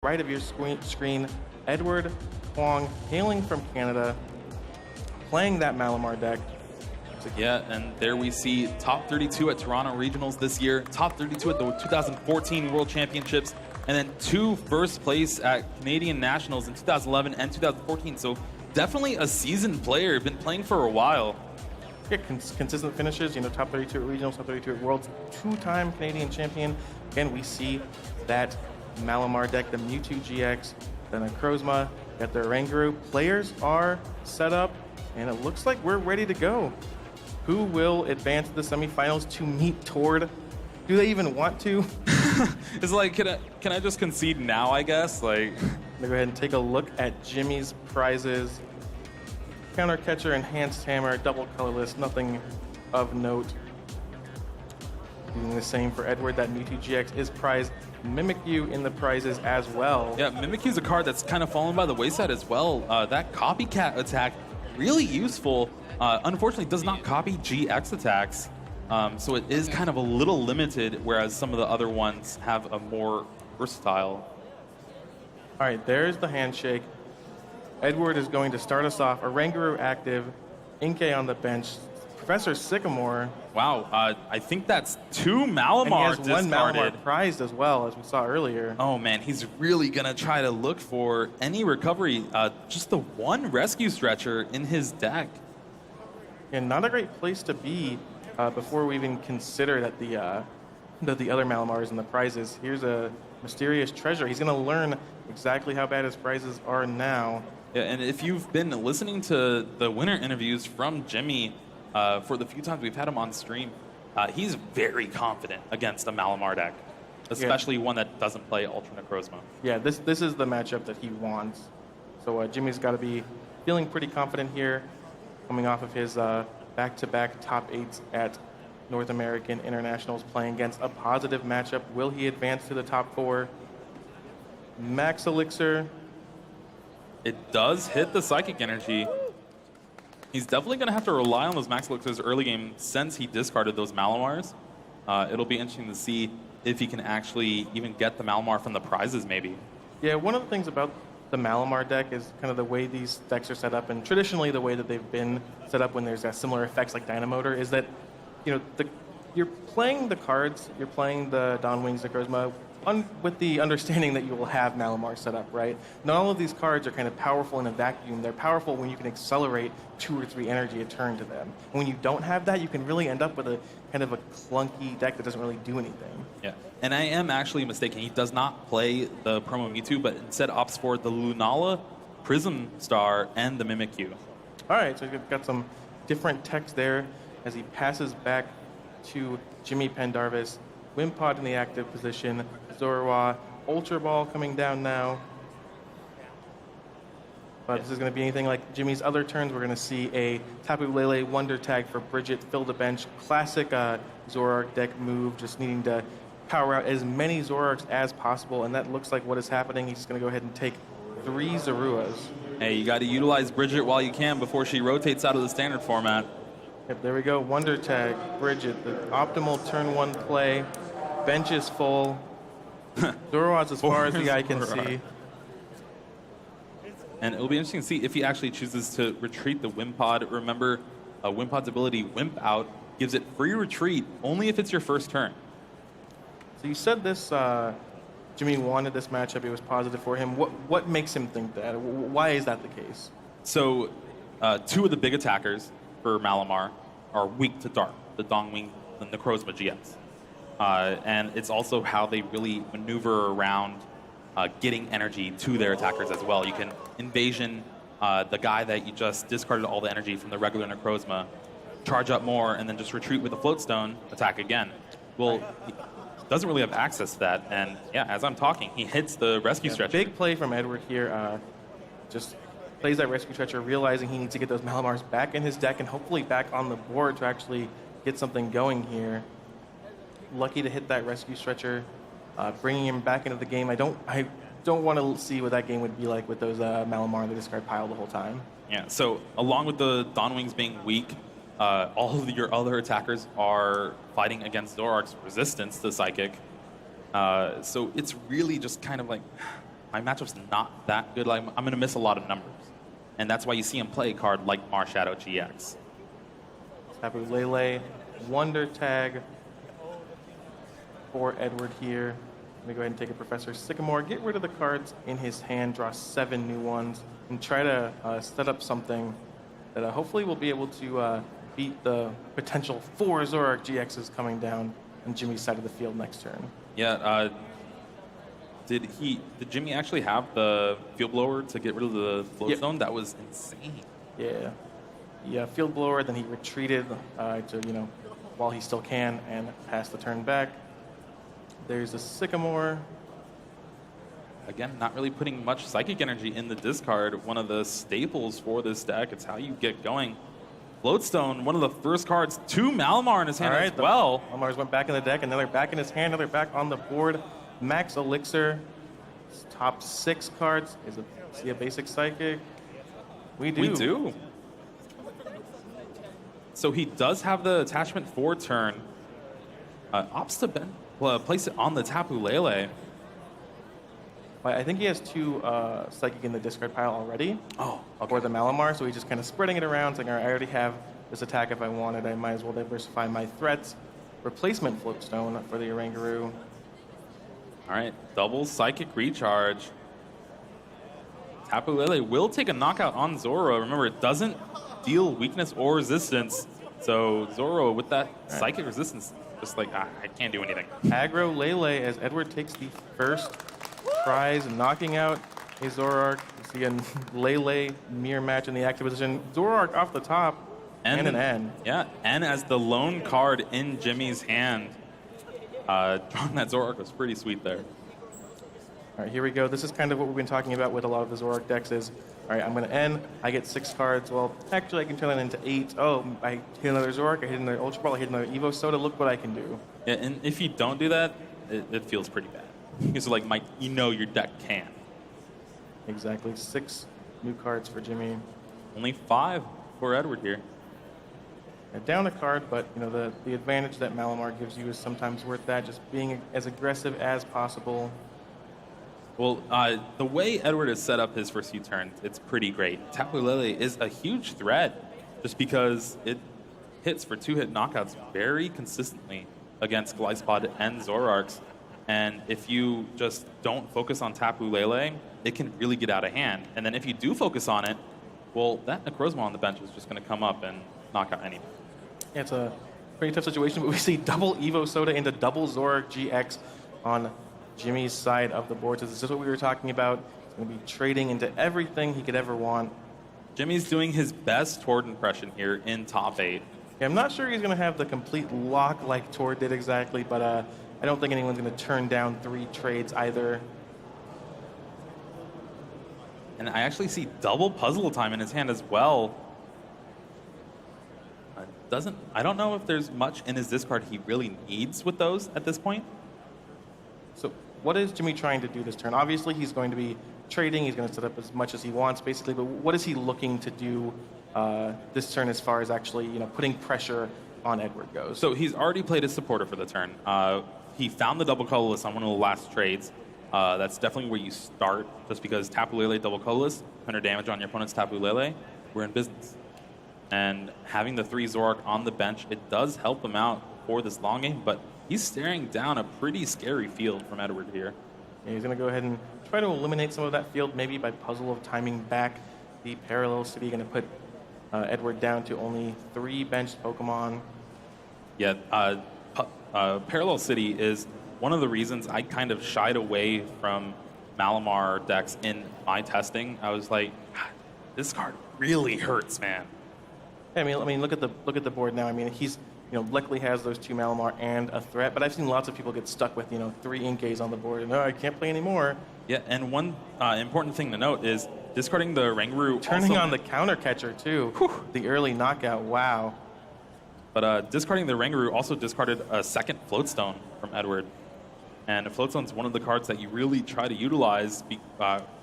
right of your screen, Edward Kuang, hailing from Canada, playing that Malamar deck. Yeah, and there we see top 32 at Toronto Regionals this year, top 32 at the 2014 World Championships, and then 2 first place at Canadian Nationals in 2011 and 2014. So definitely a seasoned player, been playing for a while. Yeah, consistent finishes, top 32 at Regionals, top 32 at Worlds, 2-time Canadian champion. Again, we see that Malamar deck, the Mewtwo GX, the Necrozma, got the Oranguru. Players are set up, and it looks like we're ready to go. Who will advance to the semifinals to meet Tord? Do they even want to? It's like, can I just concede now, I guess? Like, Go ahead and take a look at Jimmy's prizes. Counter Catcher, Enhanced Hammer, double colorless, nothing of note. Doing the same for Edward, that Mewtwo GX is prized. Mimikyu in the prizes as well. Yeah, Mimikyu's a card that's kind of fallen by the wayside as well. That Copycat attack, really useful. Unfortunately, does not copy GX attacks, so it is kind of a little limited, whereas some of the other ones have a more versatile. All right, there's the handshake. Edward is going to start us off. Oranguru active, Inkay on the bench, Professor Sycamore. Wow, I think that's 2 Malamar and he has discarded. 1 Malamar prized as well, as we saw earlier. Oh man, he's really gonna try to look for any recovery. Just the 1 rescue stretcher in his deck. And not a great place to be before we even consider that the other Malamars in the prizes. Here's a mysterious treasure. He's going to learn exactly how bad his prizes are now. Yeah, and if you've been listening to the winner interviews from Jimmy for the few times we've had him on stream, he's very confident against a Malamar deck, especially one that doesn't play Ultra Necrozma. Yeah, this is the matchup that he wants. So Jimmy's got to be feeling pretty confident here, coming off of his back-to-back top 8s at North American Internationals, playing against a positive matchup. Will he advance to the top 4? Max Elixir. It does hit the Psychic Energy. He's definitely going to have to rely on those Max Elixirs early game since he discarded those Malamars. It'll be interesting to see if he can actually even get the Malamar from the prizes, maybe. Yeah, one of the things about the Malamar deck is kind of the way these decks are set up, and traditionally the way that they've been set up when there's similar effects like Dynamotor is that, you're playing the cards, you're playing the Dawn Wings, Necrozma, with the understanding that you will have Malamar set up, right? Not all of these cards are kind of powerful in a vacuum. They're powerful when you can accelerate 2 or 3 energy a turn to them. And when you don't have that, you can really end up with a kind of a clunky deck that doesn't really do anything. Yeah, and I am actually mistaken. He does not play the promo Mewtwo, but instead opts for the Lunala, Prism Star, and the Mimikyu. All right, so we've got some different text there as he passes back to Jimmy Pendarvis. Wimpod in the active position, Zorua, Ultra Ball coming down now. But this is going to be anything like Jimmy's other turns. We're going to see a Tapu Lele Wonder Tag for Bridget, fill the bench. Classic Zoroark deck move, just needing to power out as many Zoroarks as possible, and that looks like what is happening. He's going to go ahead and take 3 Zoruas. Hey, you got to utilize Bridget while you can before she rotates out of the standard format. Yep, there we go. Wonder Tag, Bridget, the optimal turn 1 play. Bench is full. Zoroark's as far as the eye can see. And it'll be interesting to see if he actually chooses to retreat the Wimpod. Remember, Wimpod's ability, Wimp Out, gives it free retreat only if it's your first turn. So you said this, Jimmy wanted this matchup. It was positive for him. What makes him think that? Why is that the case? So 2 of the big attackers for Malamar are weak to Dark, the Dongwing, the Necrozma GX. And it's also how they really maneuver around getting energy to their attackers as well. You can Invasion the guy that you just discarded all the energy from the regular Necrozma, charge up more, and then just retreat with a Float Stone, attack again. Well, he doesn't really have access to that, and yeah, as I'm talking, he hits the Rescue Stretcher. Big play from Edward here. Just plays that Rescue Stretcher, realizing he needs to get those Malamars back in his deck and hopefully back on the board to actually get something going here. Lucky to hit that Rescue Stretcher, bringing him back into the game. I don't want to see what that game would be like with those Malamar in the discard pile the whole time. Yeah, so along with the Dawn Wings being weak, all of your other attackers are fighting against Zoroark's resistance to Psychic. So it's really just kind of like my matchup's not that good. Like, I'm going to miss a lot of numbers. And that's why you see him play a card like Marshadow GX. Tapu Lele, Wonder Tag for Edward here. Let me go ahead and take a Professor Sycamore, get rid of the cards in his hand, draw 7 new ones, and try to set up something that hopefully will be able to beat the potential 4 Zoroark GXs coming down on Jimmy's side of the field next turn. Yeah, did Jimmy actually have the Field Blower to get rid of the Float Zone? That was insane. Yeah. Yeah, Field Blower, then he retreated to, while he still can, and passed the turn back. There's a Sycamore. Again, not really putting much Psychic Energy in the discard. One of the staples for this deck. It's how you get going. Floatstone, one of the first cards, 2 Malamar in his hand as well. Malamars went back in the deck, and now they're back in his hand, now they're back on the board. Max Elixir, top 6 cards. See a basic Psychic? We do. We do. So he does have the attachment for turn. Opts to place it on the Tapu Lele. I think he has 2 Psychic in the discard pile already. Oh, okay. For the Malamar, so he's just kind of spreading it around, saying, all right, I already have this attack if I wanted. I might as well diversify my threats. Replacement Floatstone for the Oranguru. All right, double Psychic Recharge. Tapu Lele will take a knockout on Zoro. Remember, it doesn't deal weakness or resistance. So Zoro, with that Psychic resistance, just like, I can't do anything. Aggro Lele as Edward takes the first prize, knocking out a Zoroark. You see a Lele mirror match in the active position. Zoroark off the top, and an N. Yeah, N as the lone card in Jimmy's hand. Drawing that Zoroark was pretty sweet there. All right, here we go. This is kind of what we've been talking about with a lot of the Zoroark decks is, all right, I'm going to N, I get 6 cards. Well, actually, I can turn that into 8. Oh, I hit another Zoroark, I hit another Ultra Ball, I hit another Evo Soda. Look what I can do. Yeah, and if you don't do that, it feels pretty bad. Because, like, your deck can. Exactly. 6 new cards for Jimmy. Only 5 for Edward here. Down a card, but the advantage that Malamar gives you is sometimes worth that, just being as aggressive as possible. Well, the way Edward has set up his first few turns, it's pretty great. Tapu Lele is a huge threat just because it hits for 2-hit knockouts very consistently against Gliscod and Zoroarks. And if you just don't focus on Tapu Lele, it can really get out of hand. And then if you do focus on it, well, that Necrozma on the bench is just going to come up and knock out anything. Yeah, it's a pretty tough situation, but we see double Evo Soda into double Zoroark GX on Jimmy's side of the board. So this is what we were talking about. He's going to be trading into everything he could ever want. Jimmy's doing his best Tord impression here in top 8. Yeah, I'm not sure he's going to have the complete lock like Tord did exactly, but I don't think anyone's going to turn down 3 trades either. And I actually see double Puzzle Time in his hand as well. I don't know if there's much in his discard he really needs with those at this point. So what is Jimmy trying to do this turn? Obviously, he's going to be trading. He's going to set up as much as he wants, basically. But what is he looking to do this turn as far as actually, putting pressure on Edward goes? So he's already played his supporter for the turn. He found the double colorless on one of the last trades. That's definitely where you start, just because Tapu Lele double colorless, 100 damage on your opponent's Tapu Lele. We're in business. And having the 3 Zoroark on the bench, it does help him out for this long game, but he's staring down a pretty scary field from Edward here. Yeah, he's going to go ahead and try to eliminate some of that field, maybe by puzzle of timing back the Parallel City. Going to put Edward down to only 3 benched Pokemon. Yeah, Parallel City is one of the reasons I kind of shied away from Malamar decks in my testing. I was like, this card really hurts, man. I mean, look at the board now. I mean, he's luckily has those 2 Malamar and a threat, but I've seen lots of people get stuck with 3 Inkays on the board, and I can't play anymore. Yeah, and one important thing to note is discarding the Ranguru. Turning on the counter catcher too. Whew. The early knockout. Wow. But discarding the Ranguru also discarded a second Floatstone from Edward. And Floatstone's one of the cards that you really try to utilize,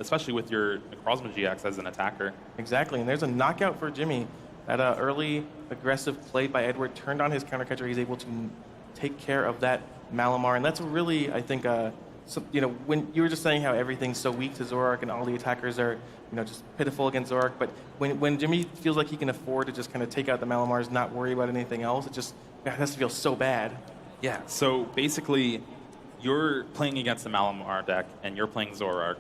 especially with your Necrozma GX as an attacker. Exactly, and there's a knockout for Jimmy. That early aggressive play by Edward turned on his counter catcher. He's able to take care of that Malamar, and that's really, I think, So, when you were just saying how everything's so weak to Zorak and all the attackers are, just pitiful against Zorak, but when Jimmy feels like he can afford to just kind of take out the Malamars, not worry about anything else, it has to feel so bad. Yeah, so basically, you're playing against the Malamar deck, and you're playing Zorak.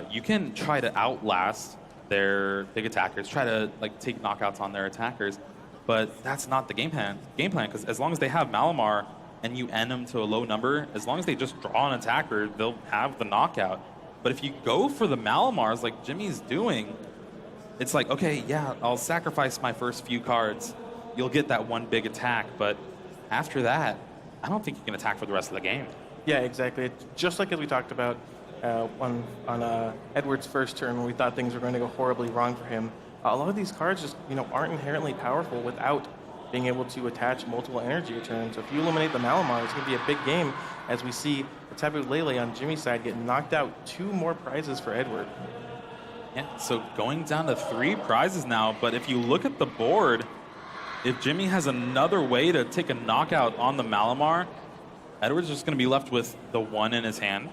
You can try to outlast their big attackers, try to take knockouts on their attackers, but that's not the game plan. Because as long as they have Malamar and you end them to a low number, as long as they just draw an attacker, they'll have the knockout. But if you go for the Malamars like Jimmy's doing, it's like, okay, yeah, I'll sacrifice my first few cards. You'll get that one big attack, but after that, I don't think you can attack for the rest of the game. Yeah, exactly. Just like as we talked about on Edward's first turn when we thought things were going to go horribly wrong for him, a lot of these cards just aren't inherently powerful without being able to attach multiple energy returns. So if you eliminate the Malamar, it's going to be a big game as we see the Tapu Lele on Jimmy's side get knocked out 2 more prizes for Edward. Yeah, so going down to 3 prizes now, but if you look at the board, if Jimmy has another way to take a knockout on the Malamar, Edward's just going to be left with the 1 in his hand,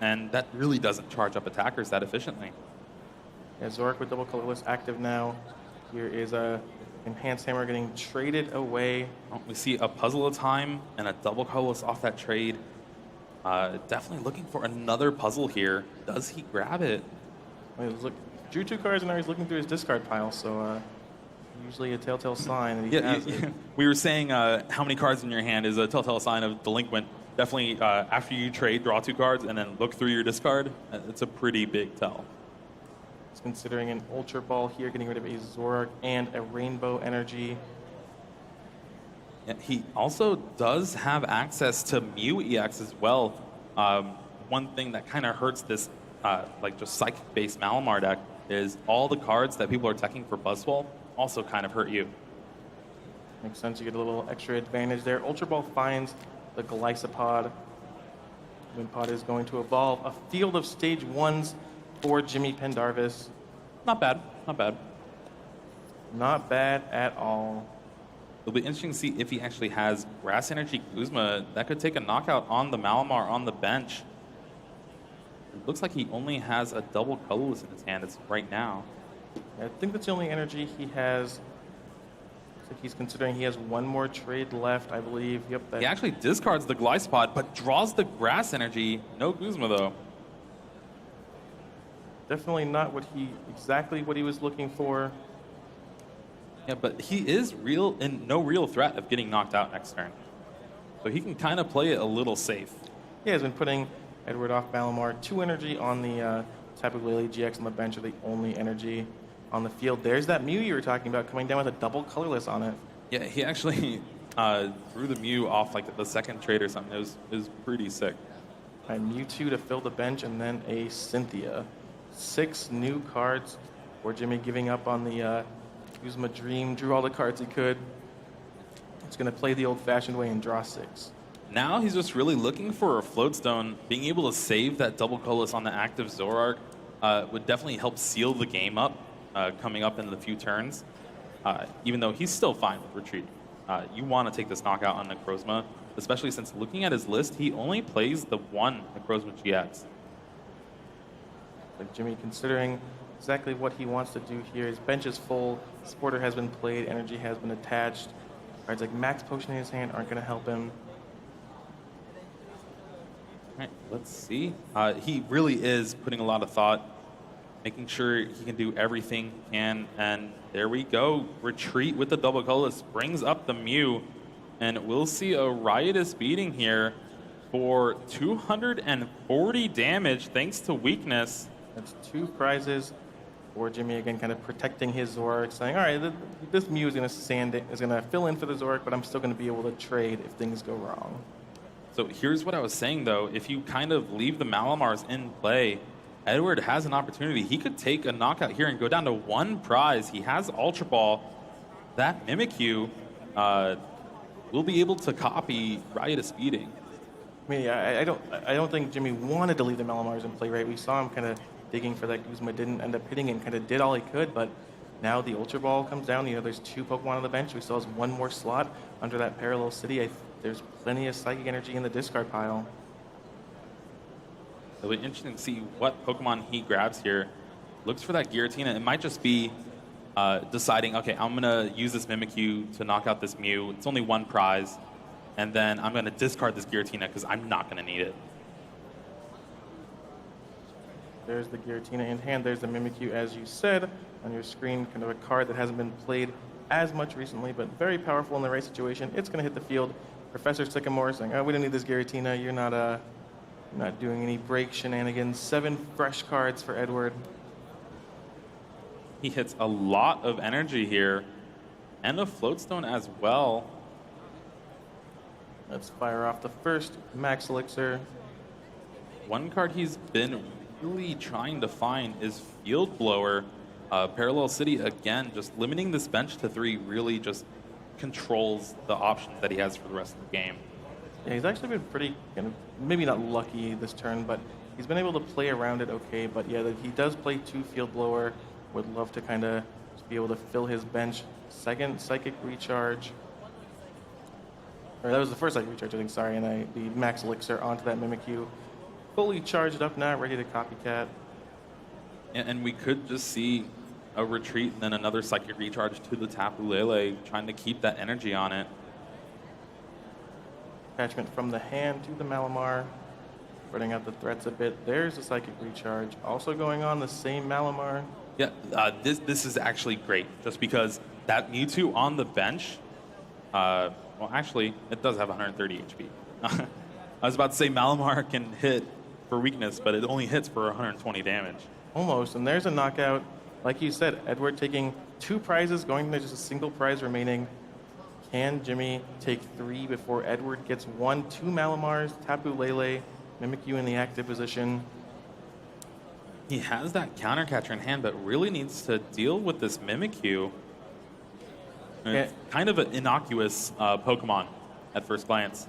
and that really doesn't charge up attackers that efficiently. Yeah, Zorak with double colorless active now. Here is a Enhanced Hammer getting traded away. Oh, we see a puzzle of time and a double colorless off that trade. Definitely looking for another puzzle here. Does he grab it? Drew 2 cards and now he's looking through his discard pile, so usually a telltale sign that he has it. We were saying how many cards in your hand is a telltale sign of delinquent. Definitely after you trade, draw 2 cards and then look through your discard. It's a pretty big tell. He's considering an Ultra Ball here, getting rid of a Zorak and a Rainbow Energy. Yeah, he also does have access to Mew EX as well. One thing that kind of hurts this just Psychic-based Malamar deck is all the cards that people are attacking for Buzzwole also kind of hurt you. Makes sense. You get a little extra advantage there. Ultra Ball finds the Glycopod. Wimpod is going to evolve. A field of stage 1s for Jimmy Pendarvis. Not bad. Not bad. Not bad at all. It'll be interesting to see if he actually has Grass Energy Guzma. That could take a knockout on the Malamar on the bench. It looks like he only has a double colorless in his hand right now. I think that's the only energy he has. Looks like he's considering he has 1 more trade left, I believe. Yep. He actually discards the Glycopod, but draws the Grass Energy. No Guzma, though. Definitely not exactly what he was looking for. Yeah, but he is no real threat of getting knocked out next turn. So he can kind of play it a little safe. Yeah, he's been putting Edward off Malamar. 2 energy on the Tapu Lele. GX on the bench are the only energy on the field. There's that Mew you were talking about coming down with a double colorless on it. Yeah, he actually threw the Mew off the second trade or something. It was pretty sick. And Mewtwo to fill the bench and then a Cynthia. 6 new cards for Jimmy, giving up on the Guzma Dream. Drew all the cards he could. He's going to play the old-fashioned way and draw 6. Now he's just really looking for a Floatstone. Being able to save that double colorless on the active Zorak would definitely help seal the game up coming up in the few turns. Even though he's still fine with retreat. You want to take this knockout on Necrozma, especially since looking at his list, he only plays the 1 Necrozma GX. Like Jimmy considering exactly what he wants to do here. His bench is full. Sporter has been played. Energy has been attached. Cards like Max Potion in his hand aren't going to help him. All right, let's see. He really is putting a lot of thought, making sure he can do everything he can. And there we go. Retreat with the double colorless brings up the Mew. And we'll see a riotous beating here for 240 damage thanks to weakness. That's 2 prizes for Jimmy, again, kind of protecting his Zorak, saying, all right, this Mew is going to fill in for the Zorak, but I'm still going to be able to trade if things go wrong. So here's what I was saying, though. If you kind of leave the Malamars in play, Edward has an opportunity. He could take a knockout here and go down to 1 prize. He has Ultra Ball. That Mimikyu will be able to copy Riotous Beating. I mean, I don't think Jimmy wanted to leave the Malamars in play, right? We saw him kind of digging for that Guzma, didn't end up hitting and kind of did all he could, but now the Ultra Ball comes down. There's 2 Pokemon on the bench. We still has 1 more slot under that Parallel City. There's plenty of Psychic Energy in the discard pile. It'll be interesting to see what Pokemon he grabs here. Looks for that Giratina. It might just be deciding, okay, I'm going to use this Mimikyu to knock out this Mew. It's only one prize. And then I'm going to discard this Giratina because I'm not going to need it. There's the Giratina in hand. There's the Mimikyu, as you said, on your screen. Kind of a card that hasn't been played as much recently, but very powerful in the right situation. It's going to hit the field. Professor Sycamore saying, oh, we don't need this Giratina. You're not doing any break shenanigans. 7 fresh cards for Edward. He hits a lot of energy here, and a Floatstone as well. Let's fire off the first Max Elixir. One card he's been really trying to find is Field Blower. Parallel City, again, just limiting this bench to 3 really just controls the options that he has for the rest of the game. Yeah, he's actually been pretty, maybe not lucky this turn, but he's been able to play around it okay. But yeah, he does play 2 Field Blower. Would love to kind of be able to fill his bench. Second Psychic Recharge. Or that was the first Psychic Recharge, I think, sorry. And the Max Elixir onto that Mimikyu. Fully charged up now, ready to copycat. And we could just see a retreat and then another Psychic Recharge to the Tapu Lele, trying to keep that energy on it. Attachment from the hand to the Malamar. Spreading out the threats a bit. There's a Psychic Recharge. Also going on the same Malamar. Yeah, this is actually great, just because that Mewtwo on the bench, well, actually, it does have 130 HP. I was about to say Malamar can hit for weakness, but it only hits for 120 damage. Almost, and there's a knockout. Like you said, Edward taking 2 prizes, going to just a single prize remaining. Can Jimmy take 3 before Edward gets 1? 2 Malamars, Tapu Lele, Mimikyu in the active position. He has that counter catcher in hand, but really needs to deal with this Mimikyu. It's kind of an innocuous Pokemon at first glance.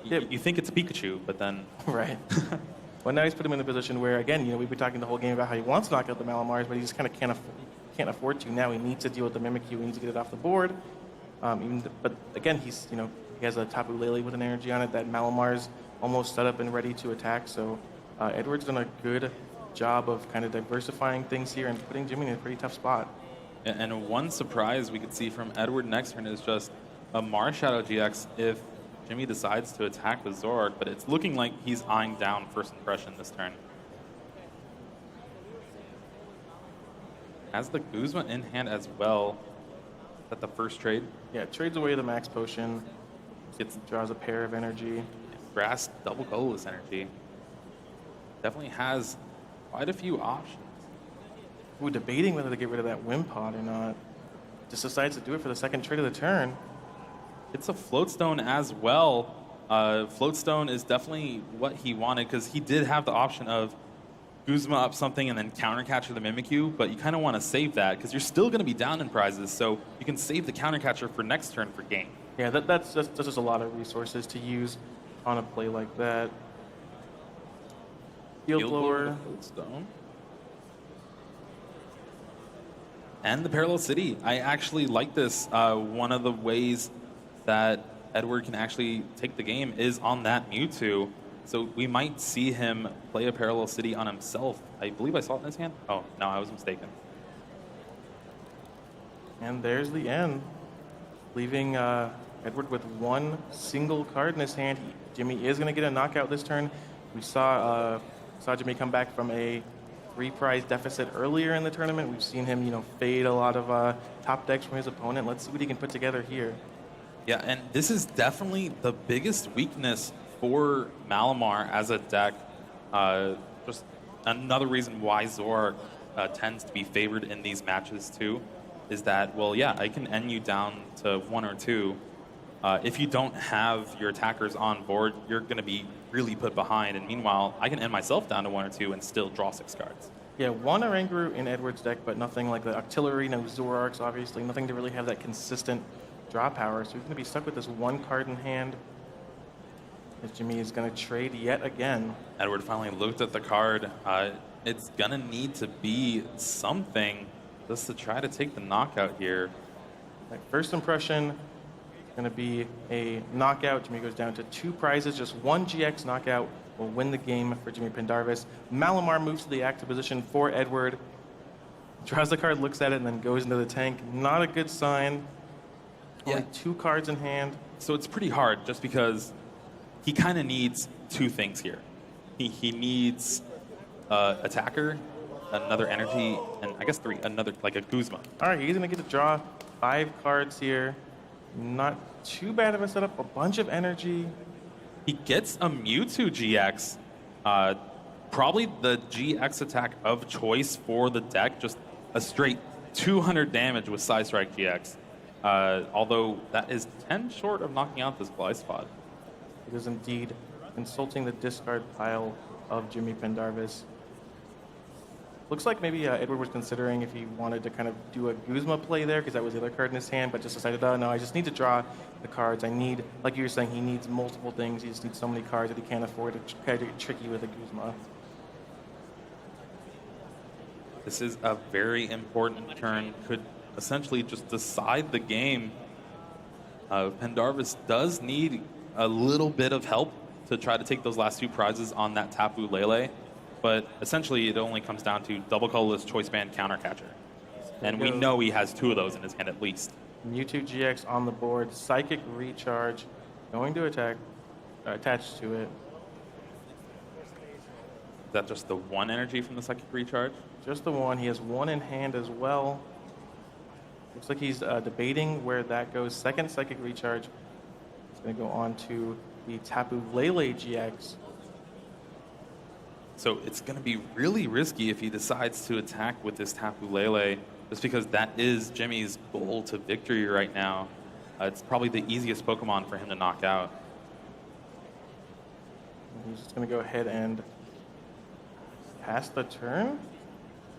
You think it's Pikachu, but then... Right. Well, now he's put him in a position where, again, we've been talking the whole game about how he wants to knock out the Malamars, but he just kind of can't afford to. Now he needs to deal with the Mimikyu. He needs to get it off the board. But again, he has a Tapu Lele with an energy on it. That Malamar's almost set up and ready to attack. So Edward's done a good job of kind of diversifying things here and putting Jimmy in a pretty tough spot. And one surprise we could see from Edward next turn is just a Marshadow GX if Jimmy decides to attack with Zoroark, but it's looking like he's eyeing down first impression this turn. Has the Guzma in hand as well. Is that the first trade? Yeah, trades away the Max Potion. Draws a pair of energy. Grass double colorless energy. Definitely has quite a few options. Ooh, debating whether to get rid of that Wimpod or not. Just decides to do it for the second trade of the turn. It's a Floatstone as well. Floatstone is definitely what he wanted because he did have the option of Guzma up something and then counter catcher the Mimikyu, but you kind of want to save that because you're still going to be down in prizes, so you can save the counter catcher for next turn for game. Yeah, that's just a lot of resources to use on a play like that. Field Blower. Floatstone. And the Parallel City. I actually like this. One of the ways that Edward can actually take the game is on that Mewtwo. So we might see him play a Parallel City on himself. I believe I saw it in his hand. Oh, no, I was mistaken. And there's the end. Leaving Edward with 1 single card in his hand. Jimmy is going to get a knockout this turn. We saw Jimmy come back from a 3-prize deficit earlier in the tournament. We've seen him, fade a lot of top decks from his opponent. Let's see what he can put together here. Yeah, and this is definitely the biggest weakness for Malamar as a deck. Just another reason why Zoroark tends to be favored in these matches too, is that, well, yeah, I can end you down to 1 or 2. If you don't have your attackers on board, you're going to be really put behind. And meanwhile, I can end myself down to 1 or 2 and still draw 6 cards. Yeah, 1 Oranguru in Edward's deck, but nothing like the Octillery, no Zoroarks, obviously. Nothing to really have that consistent draw power. So he's going to be stuck with this 1 card in hand. As Jimmy is going to trade yet again. Edward finally looked at the card. It's going to need to be something just to try to take the knockout here. Like first impression, going to be a knockout. Jimmy goes down to 2 prizes, just 1 GX knockout, will win the game for Jimmy Pendarvis. Malamar moves to the active position for Edward. Draws the card, looks at it, and then goes into the tank. Not a good sign. Only 2 cards in hand. So it's pretty hard just because he kind of needs 2 things here. He needs attacker, another energy, and I guess 3, another, like a Guzma. All right, he's going to get to draw 5 cards here. Not too bad of a setup, a bunch of energy. He gets a Mewtwo GX, probably the GX attack of choice for the deck, just a straight 200 damage with Side Strike GX. Although that is 10 short of knocking out this Glyspod. It is indeed consulting the discard pile of Jimmy Pendarvis. Looks like maybe Edward was considering if he wanted to kind of do a Guzma play there, because that was the other card in his hand, but just decided, oh no, I just need to draw the cards. I need, like you were saying, he needs multiple things. He just needs so many cards that he can't afford to try to get tricky with a Guzma. This is a very important turn. Could essentially just decide the game. Pendarvis does need a little bit of help to try to take those last 2 prizes on that Tapu Lele. But essentially, it only comes down to double colorless choice band counter catcher. And we know he has 2 of those in his hand at least. Mewtwo GX on the board, Psychic Recharge, going to attack, attached to it. Is that just the 1 energy from the Psychic Recharge? Just the 1. He has 1 in hand as well. Looks like he's debating where that goes. Second Psychic Recharge. It's going to go on to the Tapu Lele GX. So it's going to be really risky if he decides to attack with this Tapu Lele, just because that is Jimmy's goal to victory right now. It's probably the easiest Pokemon for him to knock out. He's just going to go ahead and pass the turn.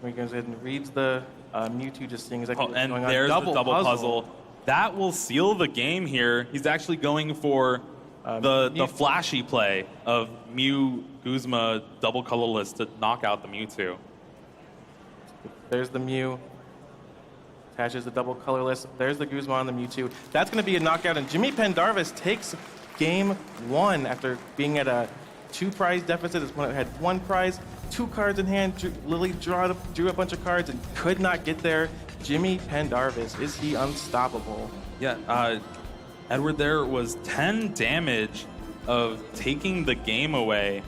He goes ahead and reads the Mewtwo, just seeing exactly what's going on. And there's the double puzzle. That will seal the game here. He's actually going for the flashy play of Mew Guzma double colorless to knock out the Mewtwo. There's the Mew. Attaches the double colorless. There's the Guzma on the Mewtwo. That's going to be a knockout, and Jimmy Pendarvis takes game 1 after being at a 2-prize deficit. This one had 1 prize, 2 cards in hand. Lily drew a bunch of cards and could not get there. Jimmy Pendarvis, is he unstoppable? Yeah, Edward there was 10 damage of taking the game away.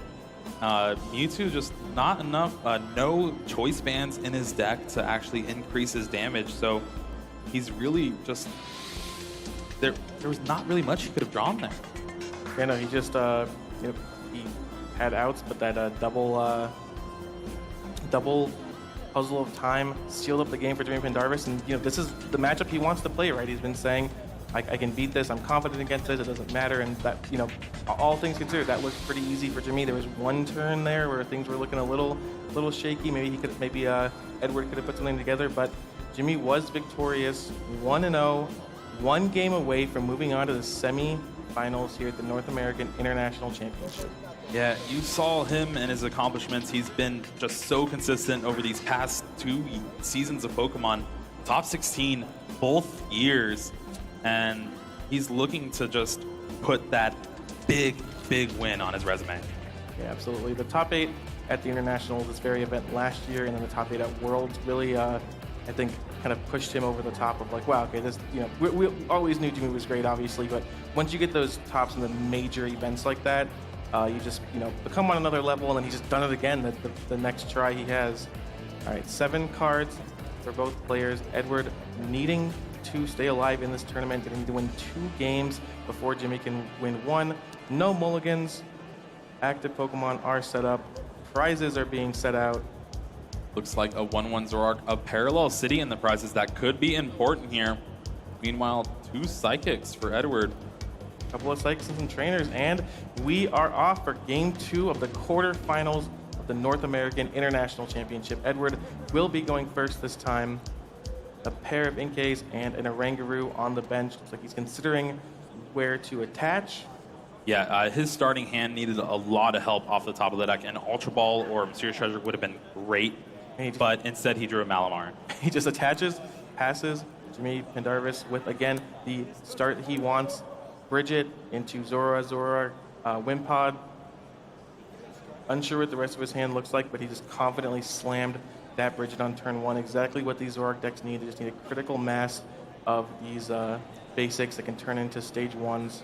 Mewtwo just not enough, no choice bands in his deck to actually increase his damage, so he's really just, there was not really much he could have drawn there. Yeah, no, he just, he had outs, but that double puzzle of time sealed up the game for Jimmy Pendarvis, and this is the matchup he wants to play, right? He's been saying, I can beat this, I'm confident against it, it doesn't matter, and that, all things considered, that looked pretty easy for Jimmy. There was 1 turn there where things were looking a little shaky. Maybe Edward could have put something together, but Jimmy was victorious, 1-0, 1 game away from moving on to the semi-finals here at the North American International Championship. Yeah, you saw him and his accomplishments. He's been just so consistent over these past 2 seasons of Pokemon. Top 16 both years. And he's looking to just put that big win on his resume. Yeah, absolutely. The top 8 at the International, this very event last year, and then the top 8 at Worlds really, I think, kind of pushed him over the top of like, wow, okay, this, we always knew Jimmy was great, obviously, but once you get those tops in the major events like that, you just, become on another level, and then he's just done it again the next try he has. All right, 7 cards for both players. Edward needing to stay alive in this tournament, going to need to win 2 games before Jimmy can win 1. No mulligans. Active Pokemon are set up. Prizes are being set out. Looks like a 1/1 Zoroark, a Parallel City in the prizes. That could be important here. Meanwhile, 2 Psychics for Edward. A couple of Psychics and some trainers, and we are off for game 2 of the quarterfinals of the North American International Championship. Edward will be going first this time. A pair of Inkays and an Oranguru on the bench. Looks like he's considering where to attach. Yeah, his starting hand needed a lot of help off the top of the deck. An Ultra Ball or Mysterious Treasure would have been great, but instead he drew a Malamar. He just attaches, passes Jimmy Pendarvis with, again, the start he wants. Bridget into Zoroark, Wimpod. Unsure what the rest of his hand looks like, but he just confidently slammed that Bridget on turn 1. Exactly what these Zoroark decks need. They just need a critical mass of these basics that can turn into stage 1s.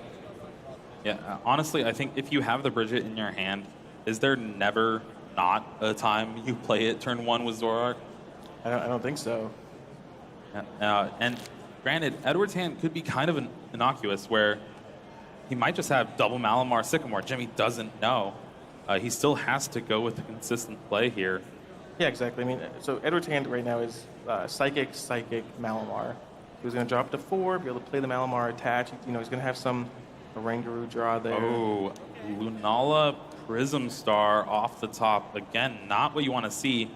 Yeah, honestly, I think if you have the Bridget in your hand, is there never not a time you play it turn 1 with Zoroark? I don't think so. Yeah, and granted, Edward's hand could be kind of innocuous, where he might just have double Malamar Sycamore. Jimmy doesn't know. He still has to go with the consistent play here. Yeah, exactly. I mean, so Edward's hand right now is Psychic, Malamar. He's going to drop to 4, be able to play the Malamar attach. You know, he's going to have some Rangaroo draw there. Oh, Lunala Prism Star off the top. Again, not what you want to see.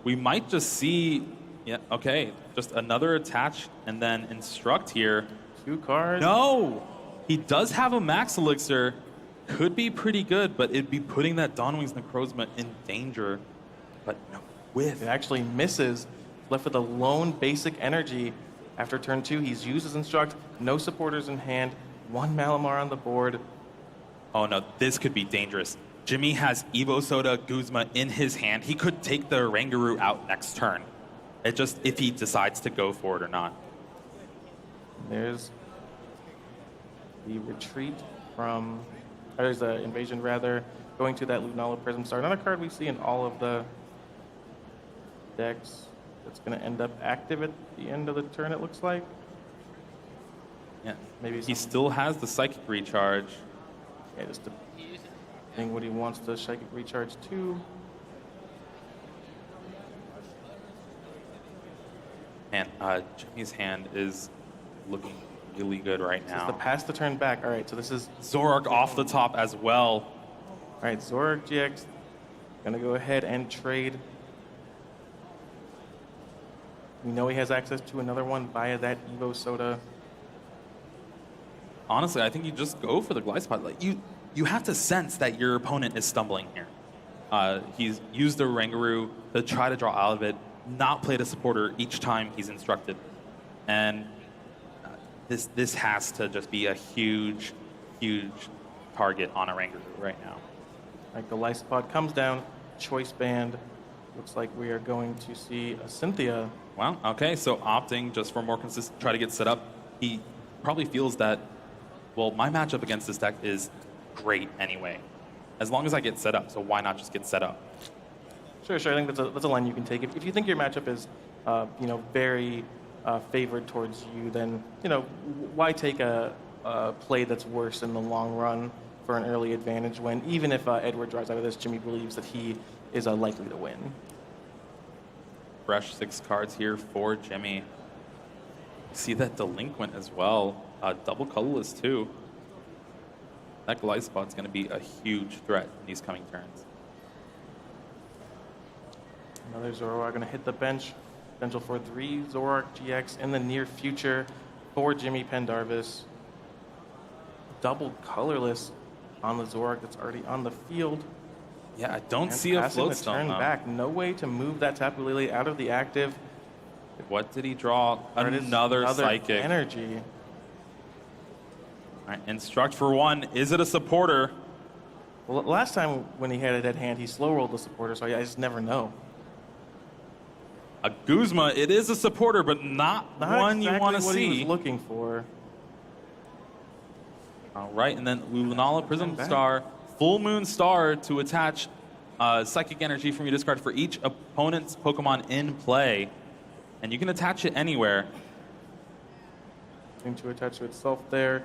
We might just see, yeah, okay, just another attach and then instruct here. 2 cards. No! He does have a Max Elixir. Could be pretty good, but it'd be putting that Dawnwings Necrozma in danger. But no whiff. It actually misses. Left with a lone basic energy. After turn 2, he's used his Instruct. No supporters in hand. 1 Malamar on the board. Oh no, this could be dangerous. Jimmy has Evo Soda Guzma in his hand. He could take the Rangaroo out next turn. It just, if he decides to go for it or not. There's the retreat from, or there's the invasion rather, going to that Lunala Prism Star. Another card we see in all of the decks that's going to end up active at the end of the turn, it looks like. Yeah, Maybe he some- still has the Psychic Recharge. Yeah, just depending what he wants to Psychic Recharge to. And Jimmy's hand is looking really good right This is the now. pass the turn back. All right, so this is, Zoroark off the top as well. all right, Zoroark GX going to go ahead and trade. We know he has access to another one via that Evo Soda. Honestly, I think you just go for the Glide Spot. Like you have to sense that your opponent is stumbling here. He's used the Rangaroo to try to draw out of it, not play the supporter each time he's instructed. And this has to just be a huge, huge target on a Rangaroo right now. Like the life spot comes down, choice band. Looks like we are going to see a Cynthia. Well, okay, so opting just for more consistent, try to get set up. He probably feels that, well, my matchup against this deck is great anyway, as long as I get set up. So why not just get set up? Sure. I think that's a line you can take. If you think your matchup is, very favored towards you, then why take a play that's worse in the long run for an early advantage when even if Edward draws out of this, Jimmy believes that he is likely to win. Fresh 6 cards here for Jimmy. See that Delinquent as well. Double colorless too. That Glide Spot's going to be a huge threat in these coming turns. Another Zoroark going to hit the bench. Potential for 3 Zoroark GX in the near future for Jimmy Pendarvis. Double colorless on the Zoroark that's already on the field. Yeah, I don't And see a passing float the stone turn though. back. No way to move that Tapu Lele out of the active. What did he draw? Or it is Another Psychic. energy. All right, instruct for 1. Is it a supporter? Well, last time when he had a dead hand, he slow rolled the supporter, so I just never know. A Guzma. It is a supporter, but not one exactly you want to what he see. was looking for. All right, and then Lunala Prism back. Star, Full Moon Star to attach Psychic Energy from your discard for each opponent's Pokemon in play. And you can attach it anywhere. Going to attach to itself there.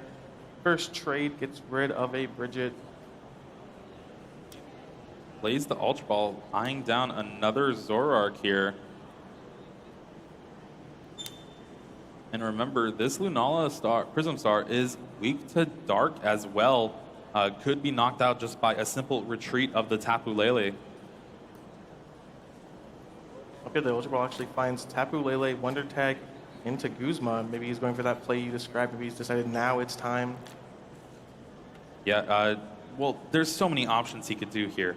First trade gets rid of a Bridget. Plays the Ultra Ball, eyeing down another Zoroark here. And remember, this Lunala Prism Star is weak to Dark as well. Could be knocked out just by a simple retreat of the Tapu Lele. Okay, the Ultra Ball actually finds Tapu Lele, Wonder Tag into Guzma. Maybe he's going for that play you described. Maybe he's decided now it's time. Yeah, well, there's so many options he could do here.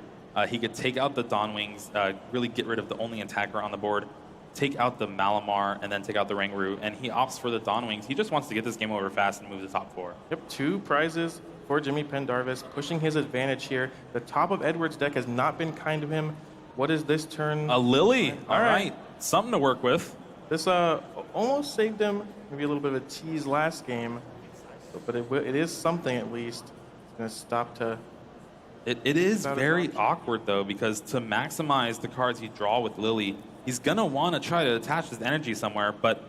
He could take out the Dawnwings, really get rid of the only attacker on the board, take out the Malamar, and then take out the Rangaroo, and he opts for the Dawnwings. He just wants to get this game over fast and move to top 4. Yep, 2 prizes for Jimmy Pendarvis, pushing his advantage here. The top of Edward's deck has not been kind to him. What is this turn? A Lily. All All right. right. Something to work with. This almost saved him. Maybe a little bit of a tease last game, but it is something at least. It's going to stop to. It is Without a very dodge. awkward, though, because to maximize the cards you draw with Lily, he's going to want to try to attach his energy somewhere, but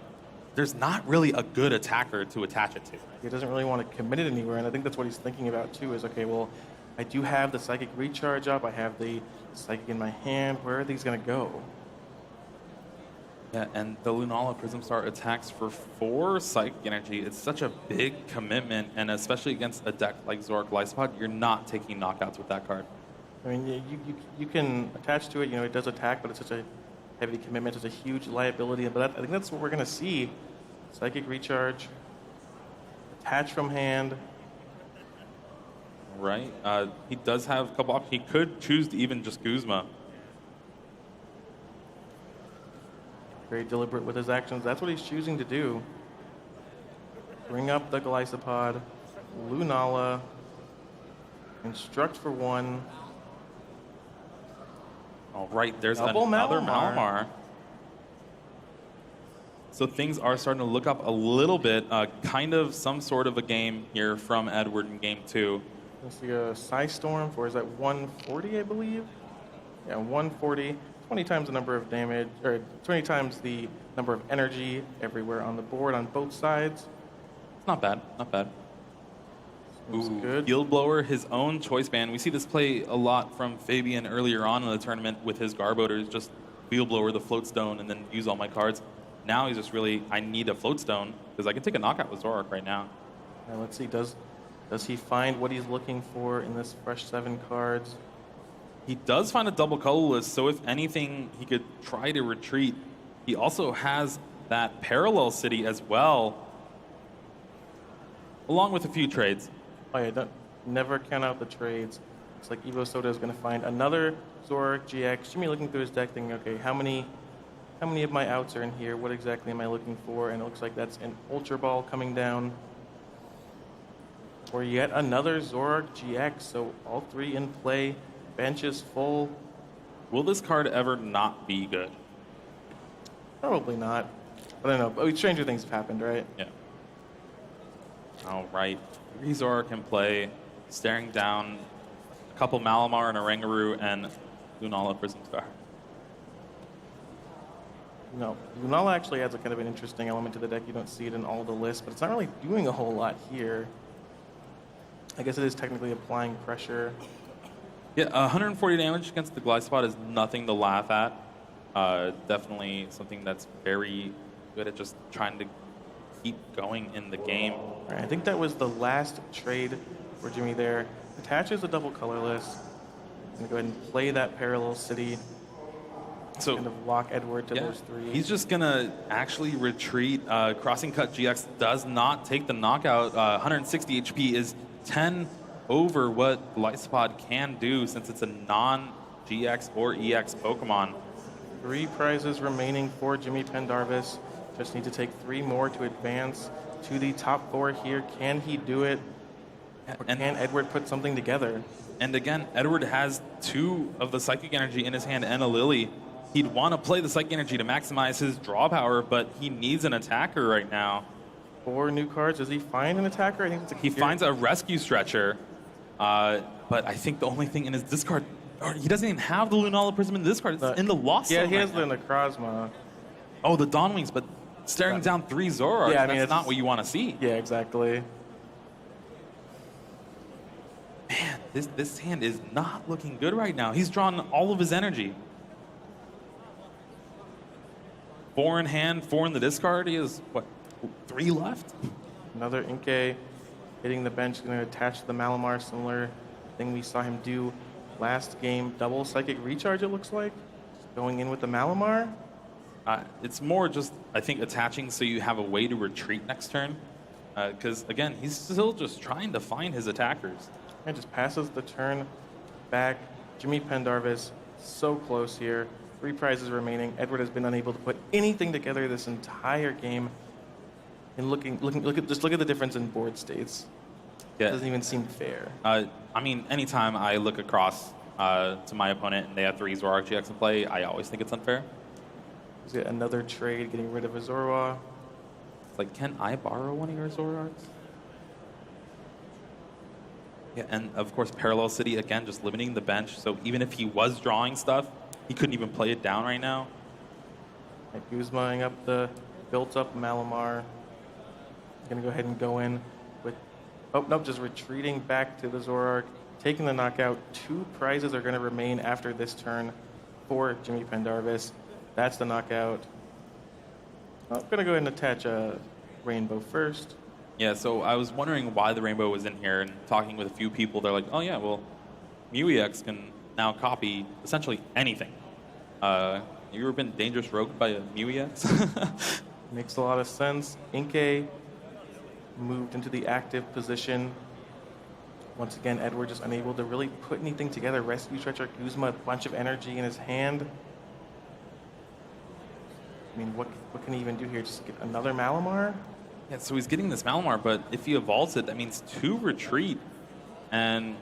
there's not really a good attacker to attach it to. He doesn't really want to commit it anywhere, and I think that's what he's thinking about too. Is okay, well, I do have the psychic recharge up. I have the psychic in my hand. Where are these going to go? Yeah, and the Lunala Prism Star attacks for 4 psychic energy. It's such a big commitment, and especially against a deck like Zoroark Glycepod, you're not taking knockouts with that card. I mean, you can attach to it. You know, it does attack, but it's such a heavy commitment. It's a huge liability. But I think that's what we're going to see. Psychic recharge, attach from hand. Right? He does have a couple options. He could choose to even just Guzma. Very deliberate with his actions. That's what he's choosing to do. Bring up the Glycepod, Lunala, instruct for 1. All right, there's Double another Malamar. Malamar. So things are starting to look up a little bit. Kind of some sort of a game here from Edward in game 2. Let's see a Psy Storm for, is that 140, I believe? Yeah, 140. 20 times the number of damage, or 20 times the number of energy everywhere on the board on both sides. It's not bad, not bad. Seems good. Field Blower, his own choice band. We see this play a lot from Fabian earlier on in the tournament with his Garboders, just Field Blower, the Float Stone, and then use all my cards. Now he's just really, I need a Float Stone, because I can take a knockout with Zoroark right now. Now let's see, does he find what he's looking for in this fresh 7 cards? He does find a double colorless, so if anything, he could try to retreat. He also has that Parallel City as well, along with a few trades. Oh yeah, never count out the trades. Looks like Evo Soda is going to find another Zoroark GX. Jimmy looking through his deck thinking, okay, how many of my outs are in here? What exactly am I looking for? And it looks like that's an Ultra Ball coming down. Or yet another Zoroark GX, so all 3 in play. Bench is full. Will this card ever not be good? Probably not. But I don't know. But stranger things have happened, right? Yeah. All right. 3 Zoroark can play, staring down a couple Malamar and a Rangaroo and Lunala Prism Star. No, Lunala actually adds a kind of an interesting element to the deck. You don't see it in all the lists, but it's not really doing a whole lot here. I guess it is technically applying pressure. Yeah, 140 damage against the Glycepod is nothing to laugh at. Definitely something that's very good at just trying to keep going in the game. All right, I think that was the last trade for Jimmy there. Attaches a double colorless. I'm going to go ahead and play that Parallel City. So Kind of lock Edward to yeah, those 3. he's just going to actually retreat. Crossing Cut GX does not take the knockout. 160 HP is 10 over what Glycepod can do since it's a non-GX or EX Pokemon. 3 prizes remaining for Jimmy Pendarvis. Just need to take 3 more to advance to the top 4 here. Can he do it? Or And- can Edward put something together? And again, Edward has 2 of the Psychic Energy in his hand and a Lily. He'd want to play the Psychic Energy to maximize his draw power, but he needs an attacker right now. 4 new cards. Does he find an attacker? I think it's a He finds a Rescue Stretcher, but I think the only thing in his discard, or he doesn't even have the Lunala Prism in the discard. It's in the Lost Yeah, Zone he right has the now. Necrozma. Oh, the Dawn Wings, but staring down 3 Zoroark, Yeah, I mean, that's it's- not what you want to see. Yeah, exactly. Man, this hand is not looking good right now. He's drawn all of his energy. 4 in hand, 4 in the discard. He has, what, 3 left? Another Inkay hitting the bench, going to attach to the Malamar. Similar thing we saw him do last game. Double Psychic Recharge, it looks like. Just going in with the Malamar. It's more just, I think, attaching so you have a way to retreat next turn. Because, again, he's still just trying to find his attackers. And just passes the turn back. Jimmy Pendarvis, so close here. 3 prizes remaining. Edward has been unable to put anything together this entire game. And look at the difference in board states. Yeah. Doesn't even seem fair. I mean, anytime I look across to my opponent and they have 3 Zoroark GX in play, I always think it's unfair. Is it another trade getting rid of a Zorua? It's like, can I borrow one of your Zoroarks? Yeah, and of course, Parallel City, again, just limiting the bench. So even if he was drawing stuff, he couldn't even play it down right now. Guzmaing up the built-up Malamar. He's going to go ahead and go in with... Oh, nope, just retreating back to the Zoroark, taking the knockout. 2 prizes are going to remain after this turn for Jimmy Pendarvis. That's the knockout. I'm going to go ahead and attach a Rainbow first. Yeah, so I was wondering why the Rainbow was in here, and talking with a few people, they're like, oh yeah, well, MewEX can now copy essentially anything. You ever been dangerous rogue by a MewEX? Makes a lot of sense. Inkay moved into the active position. Once again, Edward just unable to really put anything together. Rescue Stretcher Guzma, a bunch of energy in his hand. I mean, what can he even do here? Just get another Malamar? Yeah, so he's getting this Malamar, but if he evolves it, that means 2 retreat, and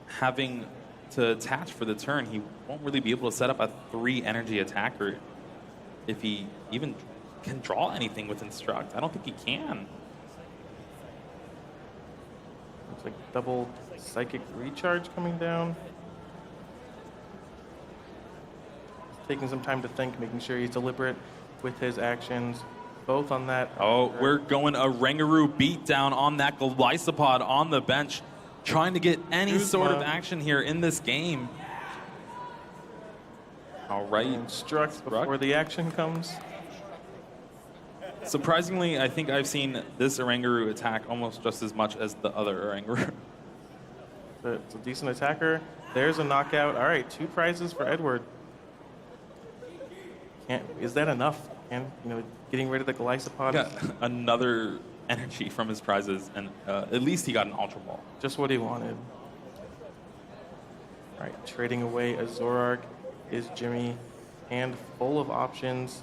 having to attach for the turn, he won't really be able to set up a 3 energy attacker if he even can draw anything with Instruct. I don't think he can. Looks like double Psychic Recharge coming down. He's taking some time to think, making sure he's deliberate with his actions. Both on that. Oh, we're going a Rangaroo beatdown on that Glisopod on the bench, trying to get any sort of action here in this game. All right. Instruct before the action comes. Surprisingly, I think I've seen this Rangaroo attack almost just as much as the other Rangaroo. It's a decent attacker. There's a knockout. All right, 2 prizes for Edward. Is that enough? And getting rid of the Glisopod. Got another energy from his prizes, and at least he got an Ultra Ball. Just what he wanted. All right, trading away a Zoroark is Jimmy. Hand full of options.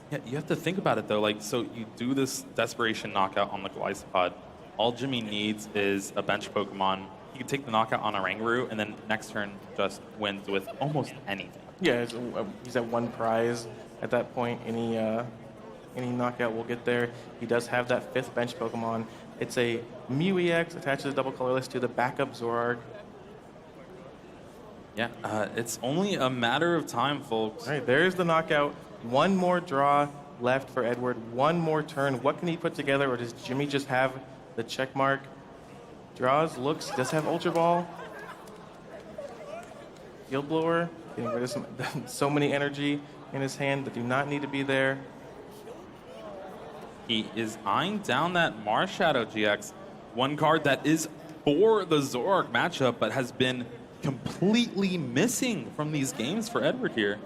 Yeah, you have to think about it though. Like, so you do this Desperation knockout on the Glisopod. All Jimmy needs is a bench Pokemon. He can take the knockout on a Rangaroo, and then next turn just wins with almost anything. Yeah, he's at 1 prize. At that point, any knockout will get there. He does have that 5th bench Pokemon. It's a MewEX, attaches a double colorless to the backup Zoroark. Yeah, it's only a matter of time, folks. All right, there's the knockout. 1 more draw left for Edward. 1 more turn. What can he put together, or does Jimmy just have the check mark? Draws, looks, does have Ultra Ball. Field Blower, getting rid of so many energy in his hand that do not need to be there. He is eyeing down that Marshadow GX, one card that is for the Zoroark matchup, but has been completely missing from these games for Edward here.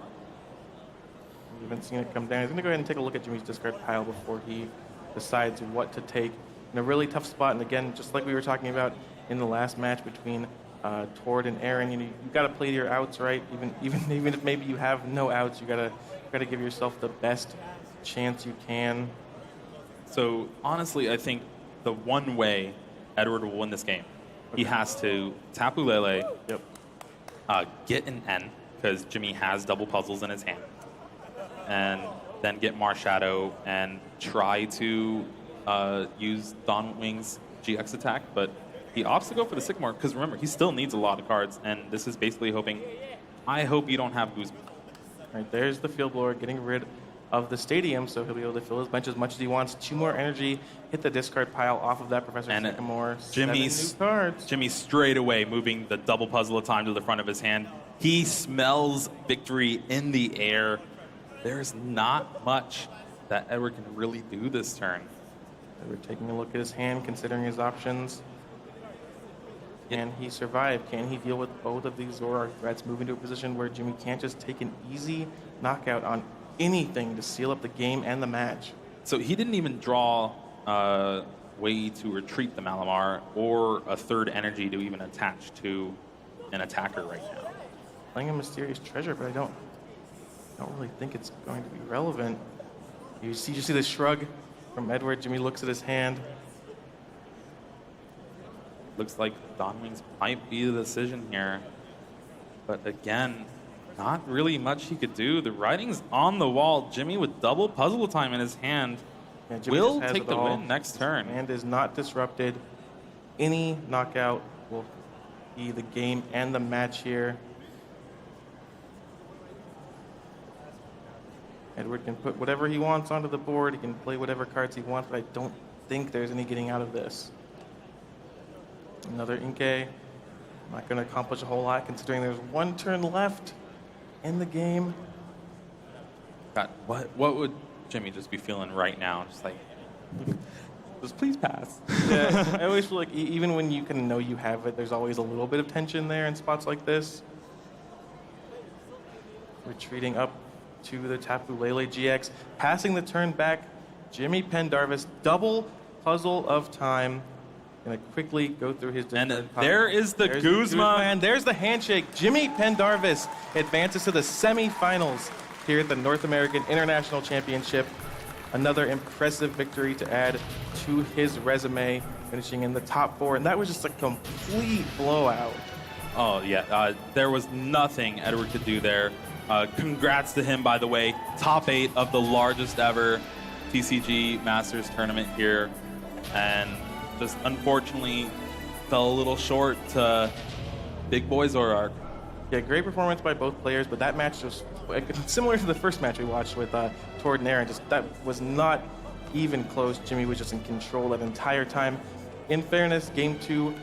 We've been seeing it come down. He's going to go ahead and take a look at Jimmy's discard pile before he decides what to take. In a really tough spot, and again, just like we were talking about in the last match between Tord and Aaron, you got to play your outs right. Even if maybe you have no outs, you got to give yourself the best chance you can. So honestly, I think the one way Edward will win this game, he has to Tapu Lele, get an N, because Jimmy has double puzzles in his hand, and then get Marshadow and try to use Dawnwing's GX attack, but he opts to go for the Sycamore, because remember, he still needs a lot of cards, and this is basically hoping, I hope you don't have Guzma. Right, there's the Field Blower getting rid of the stadium, so he'll be able to fill his bench as much as he wants. 2 more energy, hit the discard pile off of that Professor And Sycamore. Jimmy's 7 new cards. Jimmy straight away moving the double puzzle of time to the front of his hand. He smells victory in the air. There's not much that Edward can really do this turn. We're taking a look at his hand, considering his options. Can he survive? Can he deal with both of these Zoroark threats, moving to a position where Jimmy can't just take an easy knockout on anything to seal up the game and the match? So he didn't even draw a way to retreat the Malamar or a 3rd energy to even attach to an attacker right now. Playing a Mysterious Treasure, but I don't really think it's going to be relevant. You see the shrug from Edward. Jimmy looks at his hand. looks like Donwings might be the decision here. But again, not really much he could do. The writing's on the wall. Jimmy with double puzzle time in his hand Yeah, Jimmy will just has take it the all. win next turn. And is not disrupted. Any knockout will be the game and the match here. Edward can put whatever he wants onto the board. He can play whatever cards he wants, but I don't think there's any getting out of this. Another Inkay. Not going to accomplish a whole lot considering there's one turn left in the game. God, what would Jimmy just be feeling right now? Just like, just please pass. Yeah, I always feel like even when you can know you have it, there's always a little bit of tension there in spots like this. Retreating up to the Tapu Lele GX, passing the turn back. Jimmy Pendarvis, double puzzle of time. Gonna quickly go through his. And there is the Guzma. And there's the handshake. Jimmy Pendarvis advances to the semifinals here at the North American International Championship. Another impressive victory to add to his resume, finishing in the top 4. And that was just a complete blowout. Oh, yeah. There was nothing Edward could do there. Congrats to him, by the way. Top 8 of the largest ever TCG Masters tournament here. And just unfortunately fell a little short to Big Boy Zorark. Yeah, great performance by both players, but that match was similar to the first match we watched with Tord and Aaron. Just that was not even close. Jimmy was just in control that entire time. In fairness, Game 2